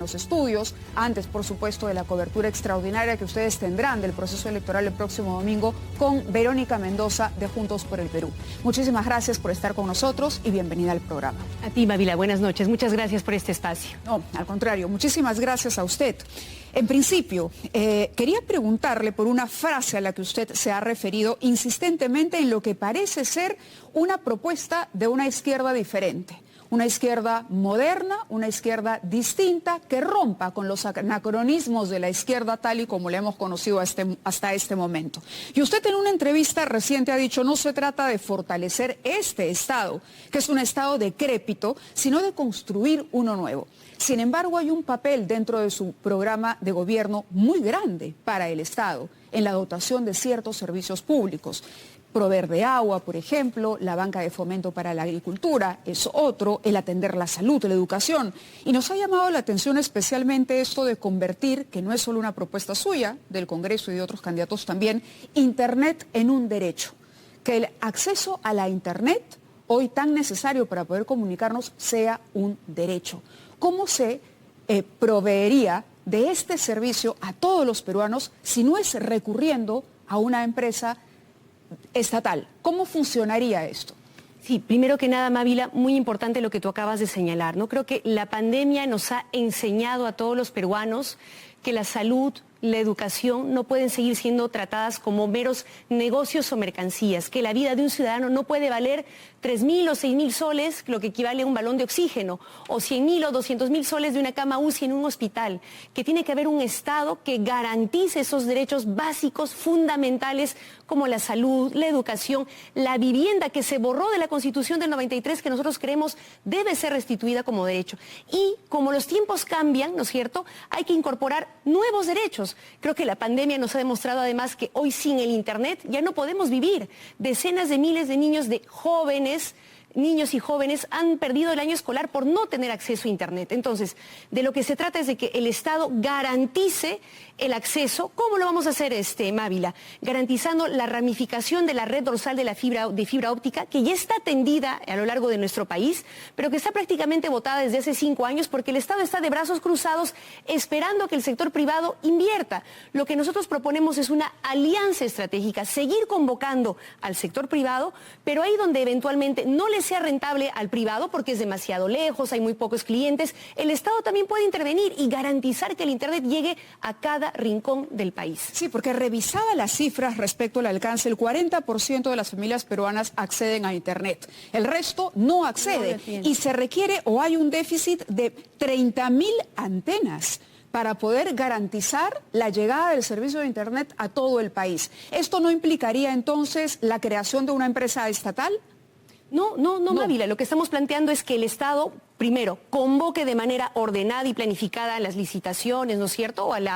los estudios, antes por supuesto de la cobertura extraordinaria que ustedes tendrán del proceso electoral el próximo domingo con Verónica Mendoza de Juntos por el Perú. Muchísimas gracias por estar con nosotros y bienvenida al programa. A ti, Mávila, buenas noches. Muchas gracias por este espacio. No, al contrario, muchísimas gracias a usted. En principio, quería preguntarle por una frase a la que usted se ha referido insistentemente en lo que parece ser una propuesta de una izquierda diferente. Una izquierda moderna, una izquierda distinta, que rompa con los anacronismos de la izquierda tal y como la hemos conocido hasta este momento. Y usted en una entrevista reciente ha dicho, no se trata de fortalecer este Estado, que es un Estado decrépito, sino de construir uno nuevo. Sin embargo, hay un papel dentro de su programa de gobierno muy grande para el Estado, en la dotación de ciertos servicios públicos. Proveer de agua, por ejemplo, la banca de fomento para la agricultura es otro, el atender la salud, la educación. Y nos ha llamado la atención especialmente esto de convertir, que no es solo una propuesta suya, del Congreso y de otros candidatos también, Internet en un derecho. Que el acceso a la Internet, hoy tan necesario para poder comunicarnos, sea un derecho. ¿Cómo se proveería de este servicio a todos los peruanos si no es recurriendo a una empresa estatal? ¿Cómo funcionaría esto? Sí, primero que nada, Mávila, muy importante lo que tú acabas de señalar, ¿no? Creo que la pandemia nos ha enseñado a todos los peruanos que la salud, la educación no pueden seguir siendo tratadas como meros negocios o mercancías, que la vida de un ciudadano no puede valer 3.000 o 6.000 soles, lo que equivale a un balón de oxígeno, o 100.000 o 200.000 soles de una cama UCI en un hospital, que tiene que haber un Estado que garantice esos derechos básicos, fundamentales, como la salud, la educación, la vivienda que se borró de la Constitución del 93, que nosotros creemos debe ser restituida como derecho. Y como los tiempos cambian, ¿no es cierto?, hay que incorporar nuevos derechos. Creo que la pandemia nos ha demostrado además que hoy sin el Internet ya no podemos vivir. Decenas de miles de niños, niños y jóvenes han perdido el año escolar por no tener acceso a Internet. Entonces, de lo que se trata es de que el Estado garantice el acceso. ¿Cómo lo vamos a hacer, Mávila? Garantizando la ramificación de la red dorsal de fibra óptica, que ya está tendida a lo largo de nuestro país, pero que está prácticamente botada desde hace 5 años porque el Estado está de brazos cruzados esperando que el sector privado invierta. Lo que nosotros proponemos es una alianza estratégica, seguir convocando al sector privado, pero ahí donde eventualmente no le sea rentable al privado porque es demasiado lejos, hay muy pocos clientes, el Estado también puede intervenir y garantizar que el Internet llegue a cada rincón del país. Sí, porque revisaba las cifras respecto al alcance, el 40% de las familias peruanas acceden a Internet, el resto no accede y se requiere o hay un déficit de 30.000 antenas para poder garantizar la llegada del servicio de Internet a todo el país. ¿Esto no implicaría entonces la creación de una empresa estatal? No, Mávila, lo que estamos planteando es que el Estado, primero, convoque de manera ordenada y planificada las licitaciones, ¿no es cierto?, o al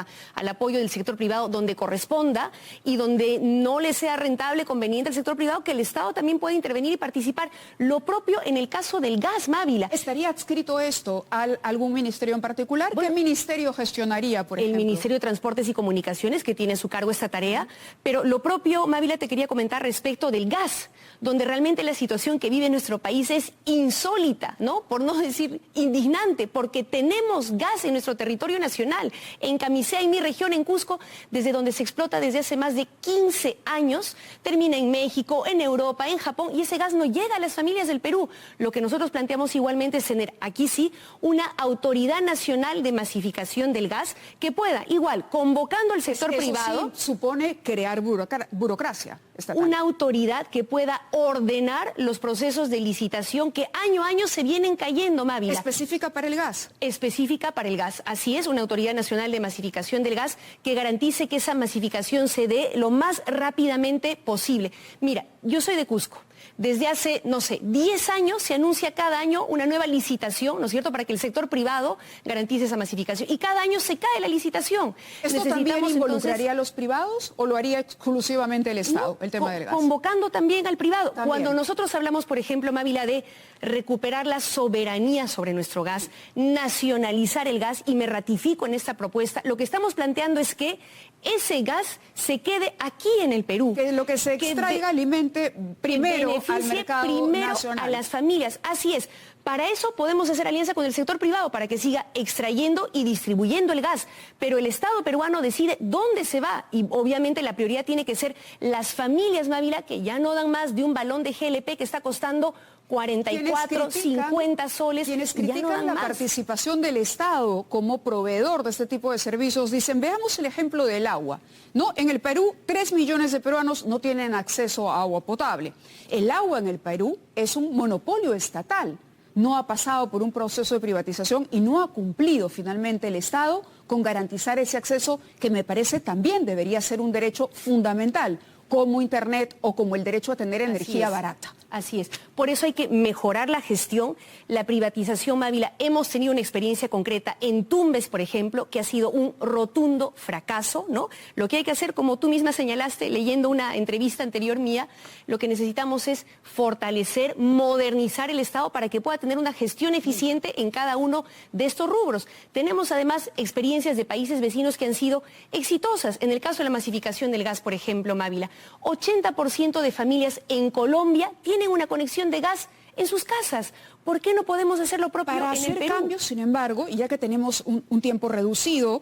apoyo del sector privado donde corresponda y donde no le sea rentable, conveniente al sector privado, que el Estado también pueda intervenir y participar. Lo propio en el caso del gas, Mávila. ¿Estaría adscrito esto a algún ministerio en particular? Bueno, ¿qué ministerio gestionaría, por ejemplo? El Ministerio de Transportes y Comunicaciones, que tiene a su cargo esta tarea, pero lo propio, Mávila, te quería comentar respecto del gas, donde realmente la situación que vive nuestro país es insólita, ¿no?, por no decir indignante, porque tenemos gas en nuestro territorio nacional, en Camisea, en mi región, en Cusco, desde donde se explota desde hace más de 15 años, termina en México, en Europa, en Japón, y ese gas no llega a las familias del Perú. Lo que nosotros planteamos igualmente es tener aquí sí una autoridad nacional de masificación del gas que pueda, igual, convocando al sector privado. Sí supone crear burocracia estatal. Una autoridad que pueda ordenar los procesos de licitación que año a año se vienen cayendo, Mávila. ¿Específica para el gas? Específica para el gas. Así es, una autoridad nacional de masificación del gas que garantice que esa masificación se dé lo más rápidamente posible. Mira, yo soy de Cusco. Desde hace, 10 años se anuncia cada año una nueva licitación, ¿no es cierto?, para que el sector privado garantice esa masificación. Y cada año se cae la licitación. ¿Esto también involucraría a los privados o lo haría exclusivamente el Estado, el tema del gas? Convocando también al privado. También. Cuando nosotros hablamos, por ejemplo, Mávila, de recuperar la soberanía sobre nuestro gas, nacionalizar el gas, y me ratifico en esta propuesta, lo que estamos planteando es que ese gas se quede aquí en el Perú. Que lo que se extraiga alimente primero al mercado primero nacional. a las familias. Así es. Para eso podemos hacer alianza con el sector privado para que siga extrayendo y distribuyendo el gas, pero el Estado peruano decide dónde se va y obviamente la prioridad tiene que ser las familias, Mávila, que ya no dan más de un balón de GLP que está costando 44, 50 soles. Quienes critican la participación del Estado como proveedor de este tipo de servicios dicen, veamos el ejemplo del agua, ¿no? En el Perú, 3 millones de peruanos no tienen acceso a agua potable. El agua en el Perú es un monopolio estatal. No ha pasado por un proceso de privatización y no ha cumplido finalmente el Estado con garantizar ese acceso que me parece también debería ser un derecho fundamental, como Internet o como el derecho a tener energía barata. Así es. Por eso hay que mejorar la gestión, la privatización, Mávila. Hemos tenido una experiencia concreta en Tumbes, por ejemplo, que ha sido un rotundo fracaso, ¿no? Lo que hay que hacer, como tú misma señalaste, leyendo una entrevista anterior mía, lo que necesitamos es fortalecer, modernizar el Estado para que pueda tener una gestión eficiente en cada uno de estos rubros. Tenemos además experiencias de países vecinos que han sido exitosas. En el caso de la masificación del gas, por ejemplo, Mávila, 80% de familias en Colombia tienen una conexión de gas en sus casas. ¿Por qué no podemos hacer lo propio para en el hacer Perú? Cambios, sin embargo, y ya que tenemos un tiempo reducido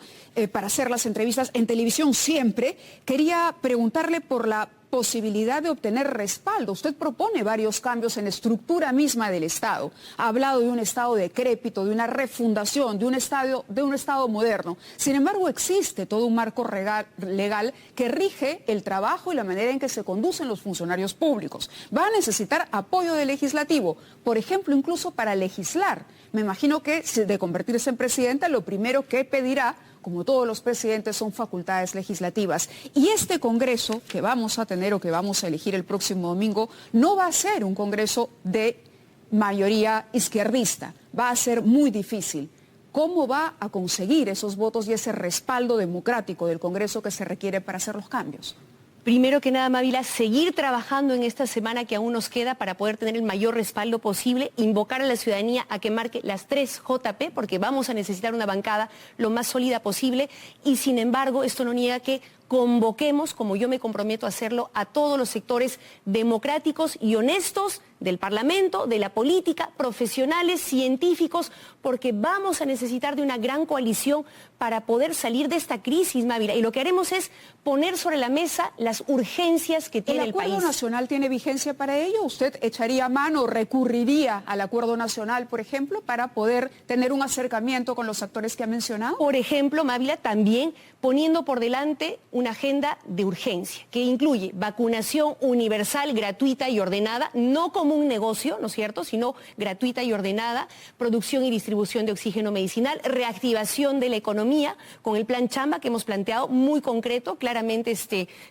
para hacer las entrevistas en televisión siempre, quería preguntarle por la posibilidad de obtener respaldo. Usted propone varios cambios en la estructura misma del Estado. Ha hablado de un Estado decrépito, de una refundación, de un Estado moderno. Sin embargo, existe todo un marco legal que rige el trabajo y la manera en que se conducen los funcionarios públicos. Va a necesitar apoyo del legislativo, por ejemplo, incluso para legislar. Me imagino que de convertirse en presidenta, lo primero que pedirá, como todos los presidentes, son facultades legislativas. Y este Congreso que vamos a tener o que vamos a elegir el próximo domingo no va a ser un Congreso de mayoría izquierdista. Va a ser muy difícil. ¿Cómo va a conseguir esos votos y ese respaldo democrático del Congreso que se requiere para hacer los cambios? Primero que nada, Mávila, seguir trabajando en esta semana que aún nos queda para poder tener el mayor respaldo posible, invocar a la ciudadanía a que marque las 3 JP, porque vamos a necesitar una bancada lo más sólida posible, y sin embargo, esto no niega que convoquemos, como yo me comprometo a hacerlo, a todos los sectores democráticos y honestos del Parlamento, de la política, profesionales, científicos, porque vamos a necesitar de una gran coalición para poder salir de esta crisis, Mávila. Y lo que haremos es poner sobre la mesa las urgencias que tiene el país. ¿El Acuerdo Nacional tiene vigencia para ello? ¿Usted echaría mano, recurriría al Acuerdo Nacional, por ejemplo, para poder tener un acercamiento con los actores que ha mencionado? Por ejemplo, Mávila, también poniendo por delante una agenda de urgencia, que incluye vacunación universal, gratuita y ordenada, no como un negocio, ¿no es cierto?, sino gratuita y ordenada, producción y distribución de oxígeno medicinal, reactivación de la economía con el plan Chamba que hemos planteado, muy concreto, claramente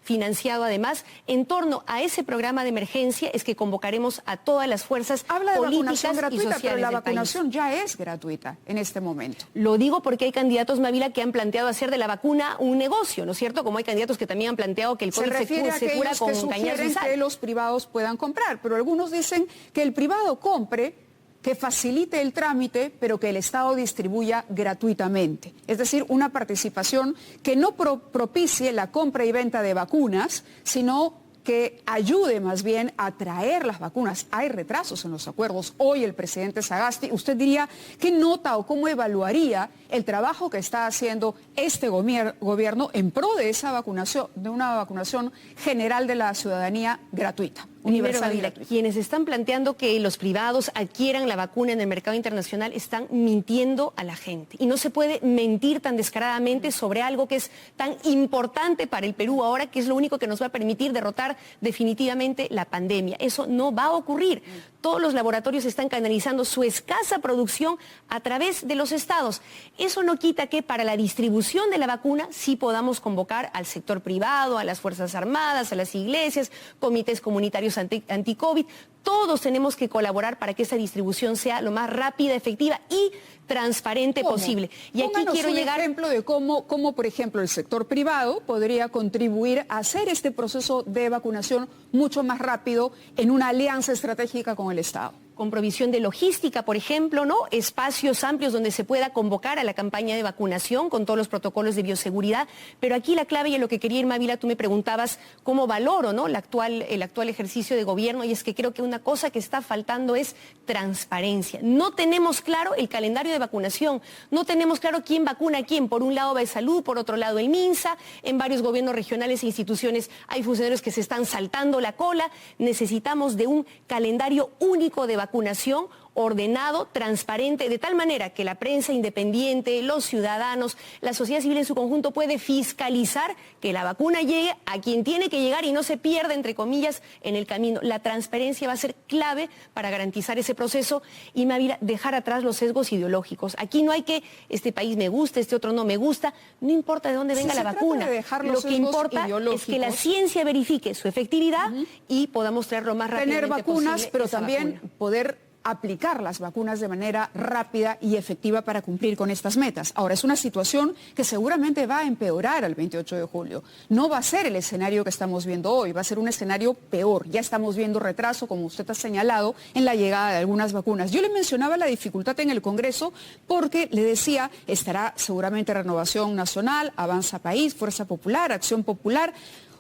financiado además. En torno a ese programa de emergencia es que convocaremos a todas las fuerzas políticas y sociales pero la del vacunación país. ya es gratuita en este momento. Lo digo porque hay candidatos, Mávila, que han planteado hacer de la vacuna un negocio, ¿no es cierto?, como hay candidatos que también han planteado que el COVID se cura con cañazo y sal. Que los privados puedan comprar, pero algunos dicen que el privado compre, que facilite el trámite, pero que el Estado distribuya gratuitamente. Es decir, una participación que no propicie la compra y venta de vacunas, sino que ayude más bien a traer las vacunas. Hay retrasos en los acuerdos. Hoy el presidente Sagasti, ¿usted diría qué nota o cómo evaluaría el trabajo que está haciendo este gobierno en pro de esa vacunación, de una vacunación general de la ciudadanía gratuita? Universal. Quienes están planteando que los privados adquieran la vacuna en el mercado internacional están mintiendo a la gente. Y no se puede mentir tan descaradamente sobre algo que es tan importante para el Perú ahora, que es lo único que nos va a permitir derrotar definitivamente la pandemia. Eso no va a ocurrir. Todos los laboratorios están canalizando su escasa producción a través de los estados. Eso no quita que para la distribución de la vacuna sí podamos convocar al sector privado, a las Fuerzas Armadas, a las iglesias, comités comunitarios anti-COVID. Todos tenemos que colaborar para que esa distribución sea lo más rápida, efectiva y transparente posible. Y aquí quiero llegar un ejemplo de cómo, por ejemplo, el sector privado podría contribuir a hacer este proceso de vacunación mucho más rápido en una alianza estratégica con el Estado. con provisión de logística, por ejemplo, ¿no? Espacios amplios donde se pueda convocar a la campaña de vacunación con todos los protocolos de bioseguridad. Pero aquí la clave y a lo que quería ir, Mávila, tú me preguntabas cómo valoro, ¿no?, el actual ejercicio de gobierno, y es que creo que una cosa que está faltando es transparencia. No tenemos claro el calendario de vacunación, no tenemos claro quién vacuna a quién. Por un lado va el Salud, por otro lado el MINSA, en varios gobiernos regionales e instituciones hay funcionarios que se están saltando la cola. Necesitamos de un calendario único de vacunación, ordenado, transparente, de tal manera que la prensa independiente, los ciudadanos, la sociedad civil en su conjunto puede fiscalizar que la vacuna llegue a quien tiene que llegar y no se pierda, entre comillas, en el camino. La transparencia va a ser clave para garantizar ese proceso y, Mávila, dejar atrás los sesgos ideológicos. Aquí no hay que este país me gusta, este otro no me gusta, no importa de dónde venga la vacuna. Lo que importa es que la ciencia verifique su efectividad y podamos traer lo más rápidamente tener vacunas, posible pero esa también vacuna. poder aplicar las vacunas de manera rápida y efectiva para cumplir con estas metas. Ahora, es una situación que seguramente va a empeorar al 28 de julio. No va a ser el escenario que estamos viendo hoy, va a ser un escenario peor. Ya estamos viendo retraso, como usted ha señalado, en la llegada de algunas vacunas. Yo le mencionaba la dificultad en el Congreso porque le decía, estará seguramente Renovación Nacional, Avanza País, Fuerza Popular, Acción Popular,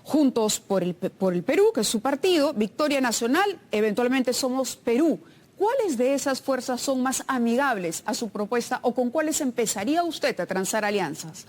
Juntos por el Perú, que es su partido, Victoria Nacional, eventualmente Somos Perú. ¿Cuáles de esas fuerzas son más amigables a su propuesta o con cuáles empezaría usted a transar alianzas?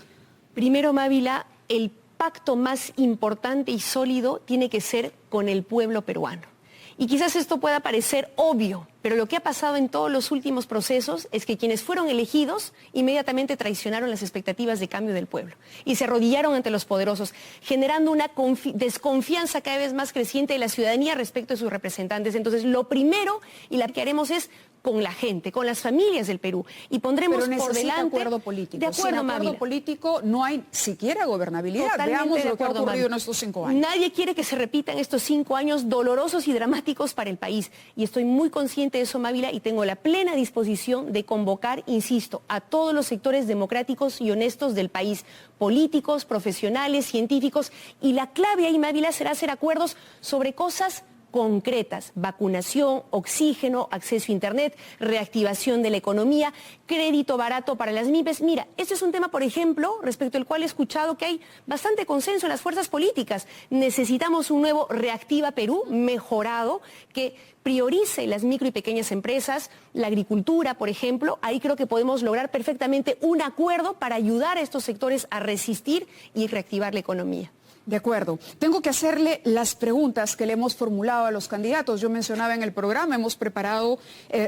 Primero, Mávila, el pacto más importante y sólido tiene que ser con el pueblo peruano. Y quizás esto pueda parecer obvio, pero lo que ha pasado en todos los últimos procesos es que quienes fueron elegidos inmediatamente traicionaron las expectativas de cambio del pueblo y se arrodillaron ante los poderosos, generando una desconfianza cada vez más creciente de la ciudadanía respecto de sus representantes. Entonces, lo primero y la que haremos es con la gente, con las familias del Perú, y pondremos por delante acuerdo político. De acuerdo, Sin acuerdo Mávila. político no hay siquiera gobernabilidad. Totalmente Veamos de lo que ha acuerdo, ocurrido Mávila. en estos 5 años. Nadie quiere que se repitan estos 5 años dolorosos y dramáticos para el país. Y estoy muy consciente de eso, Mávila, y tengo la plena disposición de convocar, insisto, a todos los sectores democráticos y honestos del país, políticos, profesionales, científicos. Y la clave ahí, Mávila, será hacer acuerdos sobre cosas concretas: vacunación, oxígeno, acceso a Internet, reactivación de la economía, crédito barato para las MIPES. Mira, este es un tema, por ejemplo, respecto al cual he escuchado que hay bastante consenso en las fuerzas políticas. Necesitamos un nuevo Reactiva Perú mejorado que priorice las micro y pequeñas empresas, la agricultura, por ejemplo. Ahí creo que podemos lograr perfectamente un acuerdo para ayudar a estos sectores a resistir y reactivar la economía. De acuerdo. Tengo que hacerle las preguntas que le hemos formulado a los candidatos. Yo mencionaba en el programa, hemos preparado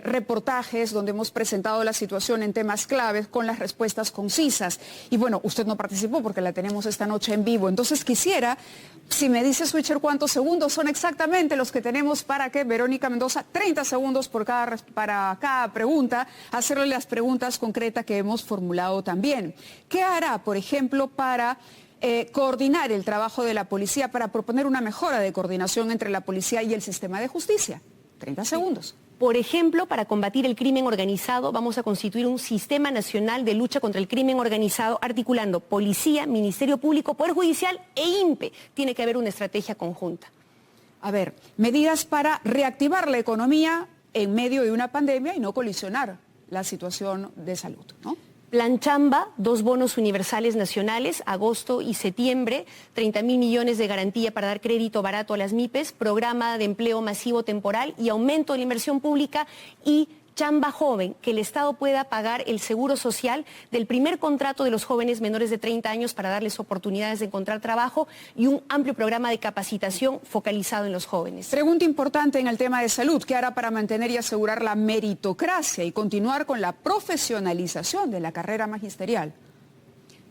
reportajes donde hemos presentado la situación en temas claves con las respuestas concisas. Y bueno, usted no participó porque la tenemos esta noche en vivo. Entonces quisiera, si me dice, Switcher, cuántos segundos son exactamente los que tenemos para que Verónica Mendoza, 30 segundos para cada pregunta, hacerle las preguntas concretas que hemos formulado también. ¿Qué hará, por ejemplo, para coordinar el trabajo de la policía, para proponer una mejora de coordinación entre la policía y el sistema de justicia? 30 segundos. Por ejemplo, para combatir el crimen organizado, vamos a constituir un sistema nacional de lucha contra el crimen organizado, articulando policía, Ministerio Público, Poder Judicial e INPE. Tiene que haber una estrategia conjunta. A ver, medidas para reactivar la economía en medio de una pandemia y no colisionar la situación de salud, ¿no? Plan Chamba, 2 bonos universales nacionales, agosto y septiembre, 30.000 millones de garantía para dar crédito barato a las MIPES, programa de empleo masivo temporal y aumento de la inversión pública y Chamba Joven, que el Estado pueda pagar el seguro social del primer contrato de los jóvenes menores de 30 años para darles oportunidades de encontrar trabajo y un amplio programa de capacitación focalizado en los jóvenes. Pregunta importante en el tema de salud. ¿Qué hará para mantener y asegurar la meritocracia y continuar con la profesionalización de la carrera magisterial?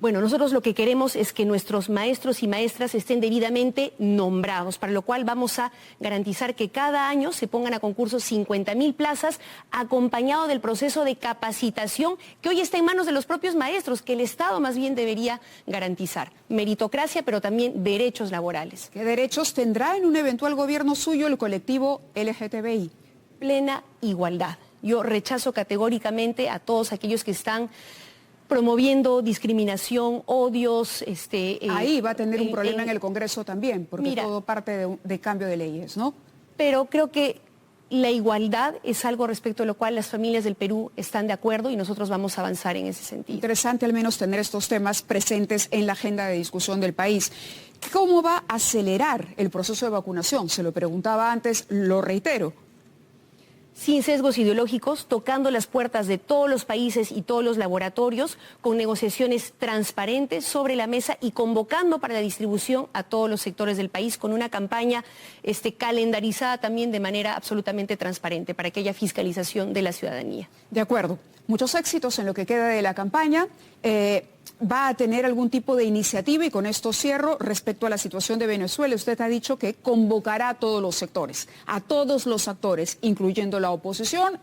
Bueno, nosotros lo que queremos es que nuestros maestros y maestras estén debidamente nombrados, para lo cual vamos a garantizar que cada año se pongan a concurso 50.000 plazas, acompañado del proceso de capacitación que hoy está en manos de los propios maestros, que el Estado más bien debería garantizar. Meritocracia, pero también derechos laborales. ¿Qué derechos tendrá en un eventual gobierno suyo el colectivo LGTBI? Plena igualdad. Yo rechazo categóricamente a todos aquellos que están promoviendo discriminación, odios. Ahí va a tener un problema en el Congreso también, porque todo parte de cambio de leyes, ¿no? Pero creo que la igualdad es algo respecto a lo cual las familias del Perú están de acuerdo y nosotros vamos a avanzar en ese sentido. Interesante al menos tener estos temas presentes en la agenda de discusión del país. ¿Cómo va a acelerar el proceso de vacunación? Se lo preguntaba antes, lo reitero. Sin sesgos ideológicos, tocando las puertas de todos los países y todos los laboratorios, con negociaciones transparentes sobre la mesa y convocando para la distribución a todos los sectores del país, con una campaña calendarizada también de manera absolutamente transparente para que haya fiscalización de la ciudadanía. De acuerdo. Muchos éxitos en lo que queda de la campaña. ¿Va a tener algún tipo de iniciativa? Y con esto cierro, respecto a la situación de Venezuela. Usted ha dicho que convocará a todos los sectores, a todos los actores, incluyendo la oposición,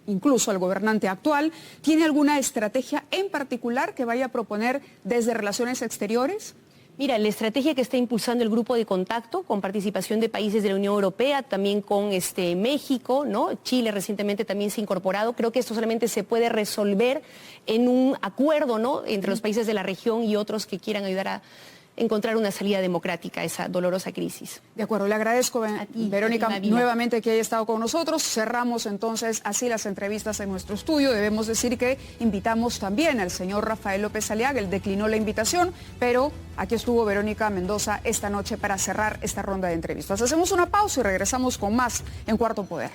incluso al gobernante actual. ¿Tiene alguna estrategia en particular que vaya a proponer desde Relaciones Exteriores? Mira, la estrategia que está impulsando el grupo de contacto con participación de países de la Unión Europea, también con México, ¿no? Chile recientemente también se ha incorporado. Creo que esto solamente se puede resolver en un acuerdo, ¿no?, entre los países de la región y otros que quieran ayudar a encontrar una salida democrática a esa dolorosa crisis. De acuerdo, le agradezco, Verónica, nuevamente que haya estado con nosotros. Cerramos entonces así las entrevistas en nuestro estudio. Debemos decir que invitamos también al señor Rafael López Aliaga. Él declinó la invitación, pero aquí estuvo Verónica Mendoza esta noche para cerrar esta ronda de entrevistas. Hacemos una pausa y regresamos con más en Cuarto Poder.